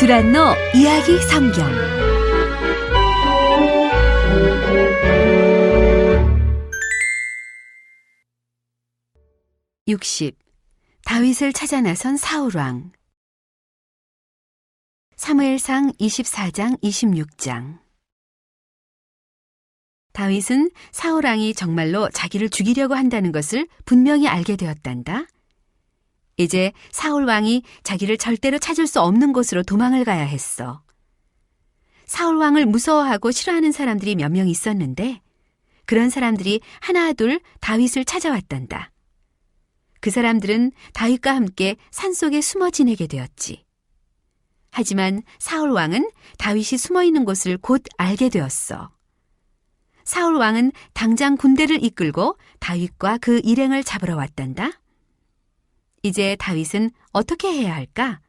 두란노 이야기 성경 60. 다윗을 찾아 나선 사울왕. 사무엘상 24장 26장. 다윗은 사울왕이 정말로 자기를 죽이려고 한다는 것을 분명히 알게 되었단다. 이제 사울왕이 자기를 절대로 찾을 수 없는 곳으로 도망을 가야 했어. 사울왕을 무서워하고 싫어하는 사람들이 몇 명 있었는데 그런 사람들이 하나둘 다윗을 찾아왔단다. 그 사람들은 다윗과 함께 산속에 숨어 지내게 되었지. 하지만 사울왕은 다윗이 숨어 있는 곳을 곧 알게 되었어. 사울왕은 당장 군대를 이끌고 다윗과 그 일행을 잡으러 왔단다. 이제 다윗은 어떻게 해야 할까?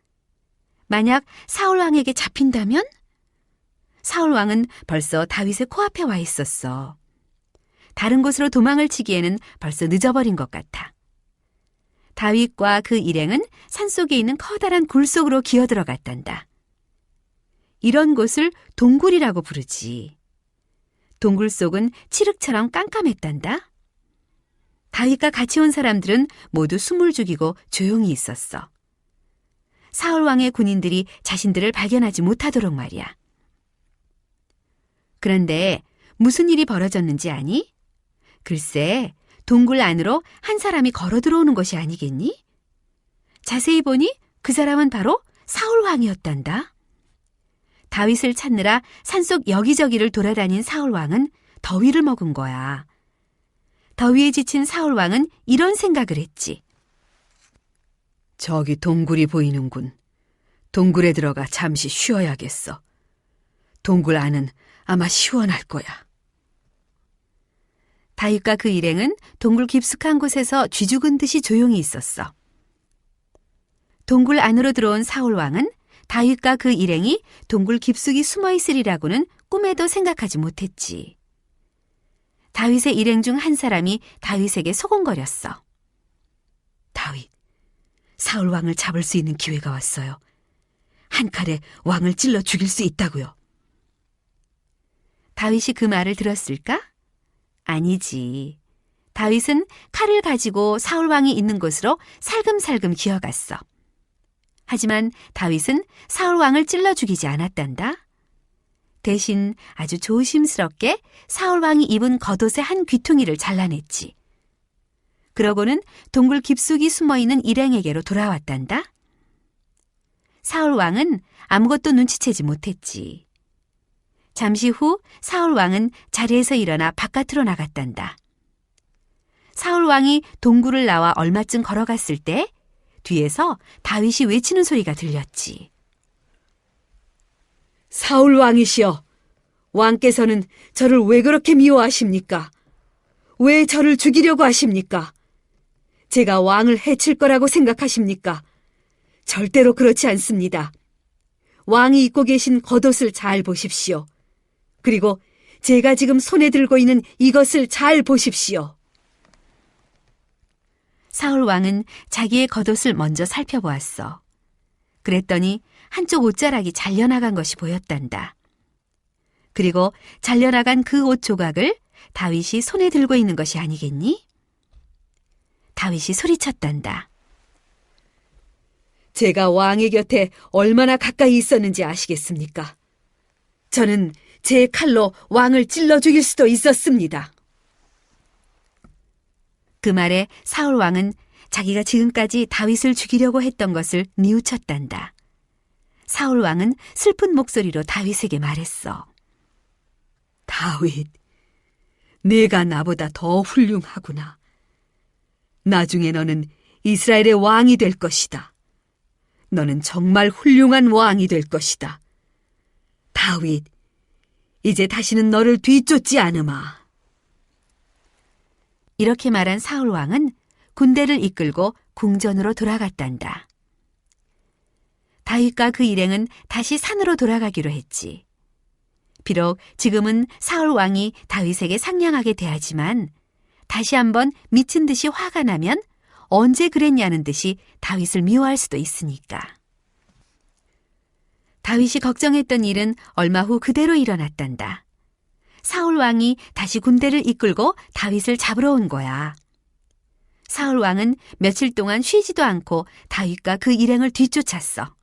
만약 사울왕에게 잡힌다면? 사울왕은 벌써 다윗의 코앞에 와 있었어. 다른 곳으로 도망을 치기에는 벌써 늦어버린 것 같아. 다윗과 그 일행은 산속에 있는 커다란 굴 속으로 기어들어갔단다. 이런 곳을 동굴이라고 부르지. 동굴 속은 칠흑처럼 깜깜했단다. 다윗과 같이 온 사람들은 모두 숨을 죽이고 조용히 있었어. 사울왕의 군인들이 자신들을 발견하지 못하도록 말이야. 그런데 무슨 일이 벌어졌는지 아니? 글쎄, 동굴 안으로 한 사람이 걸어 들어오는 것이 아니겠니? 자세히 보니 그 사람은 바로 사울왕이었단다. 다윗을 찾느라 산속 여기저기를 돌아다닌 사울왕은 더위를 먹은 거야. 더위에 지친 사울왕은 이런 생각을 했지. 저기 동굴이 보이는군. 동굴에 들어가 잠시 쉬어야겠어. 동굴 안은 아마 시원할 거야. 다윗과 그 일행은 동굴 깊숙한 곳에서 쥐죽은 듯이 조용히 있었어. 동굴 안으로 들어온 사울왕은 다윗과 그 일행이 동굴 깊숙이 숨어 있으리라고는 꿈에도 생각하지 못했지. 다윗의 일행 중 한 사람이 다윗에게 소곤거렸어. 다윗, 사울왕을 잡을 수 있는 기회가 왔어요. 한 칼에 왕을 찔러 죽일 수 있다고요. 다윗이 그 말을 들었을까? 아니지. 다윗은 칼을 가지고 사울왕이 있는 곳으로 살금살금 기어갔어. 하지만 다윗은 사울왕을 찔러 죽이지 않았단다. 대신 아주 조심스럽게 사울왕이 입은 겉옷의 한 귀퉁이를 잘라냈지. 그러고는 동굴 깊숙이 숨어있는 일행에게로 돌아왔단다. 사울왕은 아무것도 눈치채지 못했지. 잠시 후 사울왕은 자리에서 일어나 바깥으로 나갔단다. 사울왕이 동굴을 나와 얼마쯤 걸어갔을 때 뒤에서 다윗이 외치는 소리가 들렸지. 사울왕이시여, 왕께서는 저를 왜 그렇게 미워하십니까? 왜 저를 죽이려고 하십니까? 제가 왕을 해칠 거라고 생각하십니까? 절대로 그렇지 않습니다. 왕이 입고 계신 겉옷을 잘 보십시오. 그리고 제가 지금 손에 들고 있는 이것을 잘 보십시오. 사울 왕은 자기의 겉옷을 먼저 살펴보았어. 그랬더니 한쪽 옷자락이 잘려나간 것이 보였단다. 그리고 잘려나간 그 옷 조각을 다윗이 손에 들고 있는 것이 아니겠니? 다윗이 소리쳤단다. 제가 왕의 곁에 얼마나 가까이 있었는지 아시겠습니까? 저는 제 칼로 왕을 찔러 죽일 수도 있었습니다. 그 말에 사울 왕은 자기가 지금까지 다윗을 죽이려고 했던 것을 뉘우쳤단다. 사울 왕은 슬픈 목소리로 다윗에게 말했어. 다윗, 네가 나보다 더 훌륭하구나. 나중에 너는 이스라엘의 왕이 될 것이다. 너는 정말 훌륭한 왕이 될 것이다. 다윗, 이제 다시는 너를 뒤쫓지 않으마. 이렇게 말한 사울 왕은 군대를 이끌고 궁전으로 돌아갔단다. 다윗과 그 일행은 다시 산으로 돌아가기로 했지. 비록 지금은 사울 왕이 다윗에게 상냥하게 대하지만 다시 한번 미친 듯이 화가 나면 언제 그랬냐는 듯이 다윗을 미워할 수도 있으니까. 다윗이 걱정했던 일은 얼마 후 그대로 일어났단다. 사울 왕이 다시 군대를 이끌고 다윗을 잡으러 온 거야. 사울 왕은 며칠 동안 쉬지도 않고 다윗과 그 일행을 뒤쫓았어.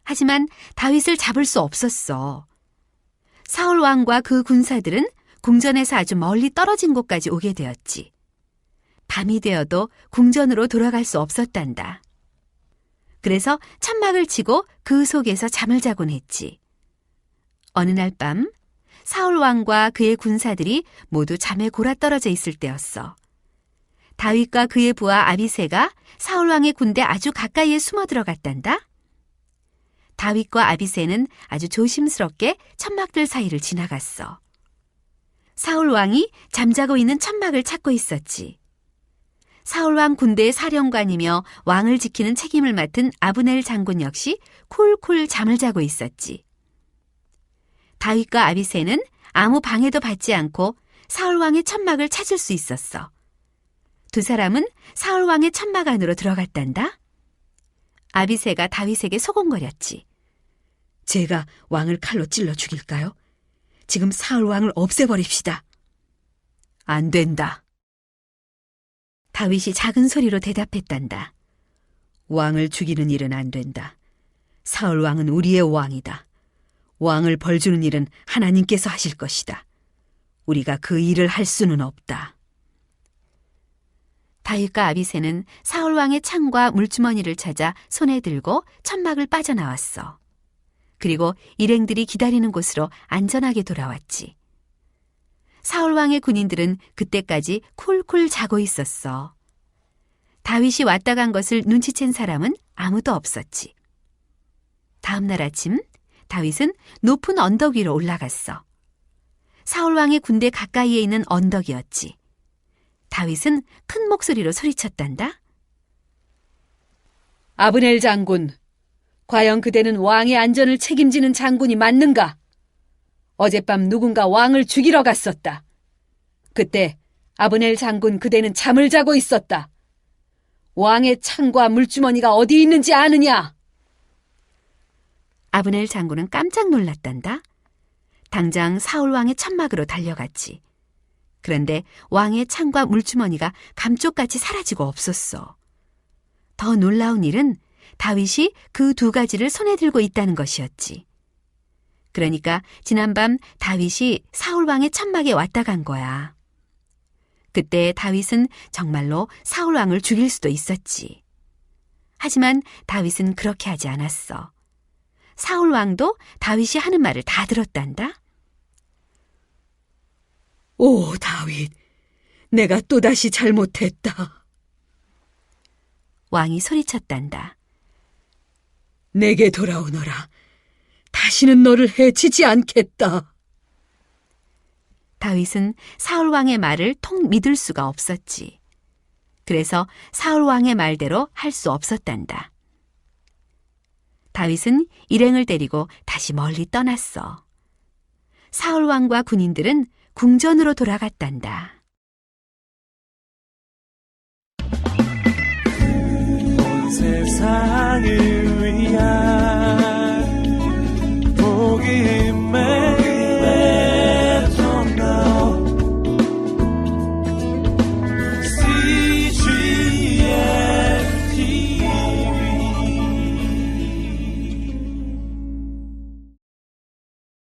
하지만 다윗을 잡을 수 없었어. 사울 왕과 그 군사들은 궁전에서 아주 멀리 떨어진 곳까지 오게 되었지. 밤이 되어도 궁전으로 돌아갈 수 없었단다. 그래서 천막을 치고 그 속에서 잠을 자곤 했지. 어느 날 밤 사울 왕과 그의 군사들이 모두 잠에 골아떨어져 있을 때였어. 다윗과 그의 부하 아비새가 사울 왕의 군대 아주 가까이에 숨어 들어갔단다. 다윗과 아비새는 아주 조심스럽게 천막들 사이를 지나갔어. 사울 왕이 잠자고 있는 천막을 찾고 있었지. 사울 왕 군대의 사령관이며 왕을 지키는 책임을 맡은 아브넬 장군 역시 쿨쿨 잠을 자고 있었지. 다윗과 아비새는 아무 방해도 받지 않고 사울 왕의 천막을 찾을 수 있었어. 두 사람은 사울 왕의 천막 안으로 들어갔단다. 아비새가 다윗에게 소곤거렸지. 제가 왕을 칼로 찔러 죽일까요? 지금 사울 왕을 없애버립시다. 안 된다. 다윗이 작은 소리로 대답했단다. 왕을 죽이는 일은 안 된다. 사울 왕은 우리의 왕이다. 왕을 벌주는 일은 하나님께서 하실 것이다. 우리가 그 일을 할 수는 없다. 다윗과 아비새는 사울 왕의 창과 물주머니를 찾아 손에 들고 천막을 빠져나왔어. 그리고 일행들이 기다리는 곳으로 안전하게 돌아왔지. 사울 왕의 군인들은 그때까지 쿨쿨 자고 있었어. 다윗이 왔다 간 것을 눈치챈 사람은 아무도 없었지. 다음 날 아침 다윗은 높은 언덕 위로 올라갔어. 사울 왕의 군대 가까이에 있는 언덕이었지. 다윗은 큰 목소리로 소리쳤단다. 아브넬 장군, 과연 그대는 왕의 안전을 책임지는 장군이 맞는가? 어젯밤 누군가 왕을 죽이러 갔었다. 그때 아브넬 장군 그대는 잠을 자고 있었다. 왕의 창과 물주머니가 어디 있는지 아느냐? 아브넬 장군은 깜짝 놀랐단다. 당장 사울 왕의 천막으로 달려갔지. 그런데 왕의 창과 물주머니가 감쪽같이 사라지고 없었어. 더 놀라운 일은 다윗이 그 두 가지를 손에 들고 있다는 것이었지. 그러니까 지난밤 다윗이 사울 왕의 천막에 왔다 간 거야. 그때 다윗은 정말로 사울 왕을 죽일 수도 있었지. 하지만 다윗은 그렇게 하지 않았어. 사울 왕도 다윗이 하는 말을 다 들었단다. 오, 다윗, 내가 또다시 잘못했다. 왕이 소리쳤단다. 내게 돌아오너라. 다시는 너를 해치지 않겠다. 다윗은 사울 왕의 말을 통 믿을 수가 없었지. 그래서 사울 왕의 말대로 할 수 없었단다. 다윗은 일행을 데리고 다시 멀리 떠났어. 사울 왕과 군인들은 궁전으로 돌아갔단다. 온 세상을